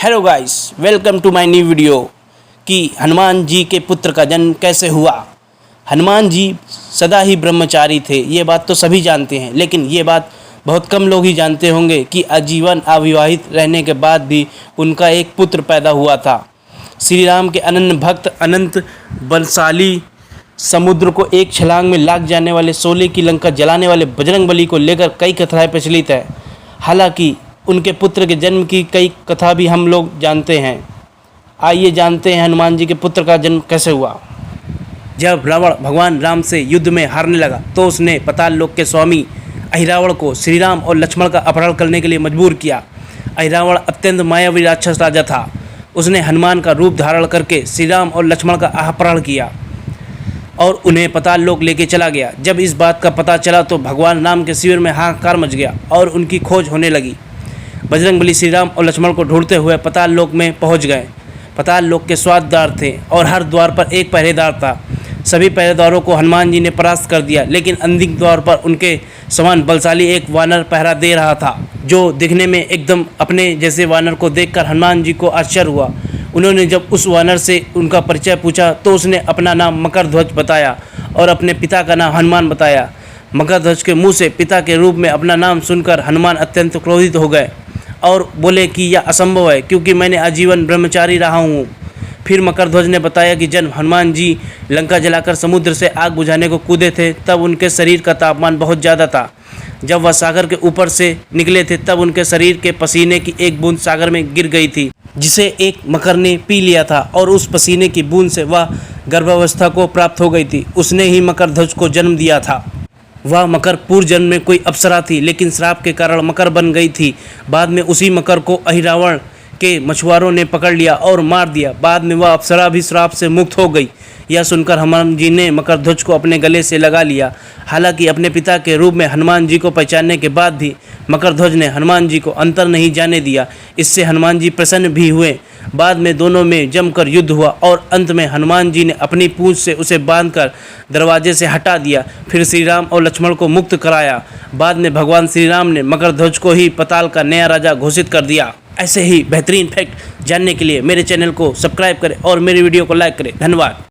Hello guys, welcome to my new video कि हनुमान जी के पुत्र का जन्म कैसे हुआ। हनुमान जी सदा ही ब्रह्मचारी थे, ये बात तो सभी जानते हैं, लेकिन ये बात बहुत कम लोग ही जानते होंगे कि आजीवन अविवाहित रहने के बाद भी उनका एक पुत्र पैदा हुआ था। श्री राम के अनन्य भक्त, अनंत बलशाली, समुद्र को एक छलांग में लाग जाने वाले, शोले की लंका जलाने वाले बजरंगबली को लेकर कई कथाएं प्रचलित है। हालांकि उनके पुत्र के जन्म की कई कथा भी हम लोग जानते हैं। आइए जानते हैं हनुमान जी के पुत्र का जन्म कैसे हुआ। जब रावण भगवान राम से युद्ध में हारने लगा तो उसने पाताल लोक के स्वामी अहिरावण को श्री राम और लक्ष्मण का अपहरण करने के लिए मजबूर किया। अहिरावण अत्यंत मायावी राक्षस राजा था। उसने हनुमान का रूप धारण करके श्री राम और लक्ष्मण का अपहरण किया और उन्हें पाताल लोक लेके चला गया। जब इस बात का पता चला तो भगवान राम के शिविर में हाहाकार मच गया और उनकी खोज होने लगी। बजरंगबली श्री राम और लक्ष्मण को ढूंढते हुए पाताल लोक में पहुंच गए। पाताल लोक के 7 द्वार थे और हर द्वार पर एक पहरेदार था। सभी पहरेदारों को हनुमान जी ने परास्त कर दिया, लेकिन अंतिम द्वार पर उनके समान बलशाली एक वानर पहरा दे रहा था, जो दिखने में एकदम अपने जैसे वानर को देखकर हनुमान जी को आश्चर्य हुआ। उन्होंने जब उस वानर से उनका परिचय पूछा तो उसने अपना नाम मकरध्वज बताया और अपने पिता का नाम हनुमान बताया। मकरध्वज के मुँह से पिता के रूप में अपना नाम सुनकर हनुमान अत्यंत क्रोधित हो गए और बोले कि यह असंभव है, क्योंकि मैंने आजीवन ब्रह्मचारी रहा हूँ। फिर मकरध्वज ने बताया कि जब हनुमान जी लंका जलाकर समुद्र से आग बुझाने को कूदे थे तब उनके शरीर का तापमान बहुत ज़्यादा था। जब वह सागर के ऊपर से निकले थे तब उनके शरीर के पसीने की एक बूंद सागर में गिर गई थी, जिसे एक मकर ने पी लिया था और उस पसीने की बूंद से वह गर्भावस्था को प्राप्त हो गई थी। उसने ही मकरध्वज को जन्म दिया था। वह मकर पूर्व जन्म में कोई अप्सरा थी, लेकिन श्राप के कारण मकर बन गई थी। बाद में उसी मकर को अहिरावण के मछुआरों ने पकड़ लिया और मार दिया। बाद में वह अप्सरा भी श्राप से मुक्त हो गई। यह सुनकर हनुमान जी ने मकरध्वज को अपने गले से लगा लिया। हालांकि अपने पिता के रूप में हनुमान जी को पहचानने के बाद भी मकरध्वज ने हनुमान जी को अंतर नहीं जाने दिया। इससे हनुमान जी प्रसन्न भी हुए। बाद में दोनों में जमकर युद्ध हुआ और अंत में हनुमान जी ने अपनी पूंछ से उसे बांधकर दरवाजे से हटा दिया। फिर श्री राम और लक्ष्मण को मुक्त कराया। बाद में भगवान श्री राम ने मकरध्वज को ही पाताल का नया राजा घोषित कर दिया। ऐसे ही बेहतरीन फैक्ट जानने के लिए मेरे चैनल को सब्सक्राइब करें और मेरी वीडियो को लाइक करें। धन्यवाद।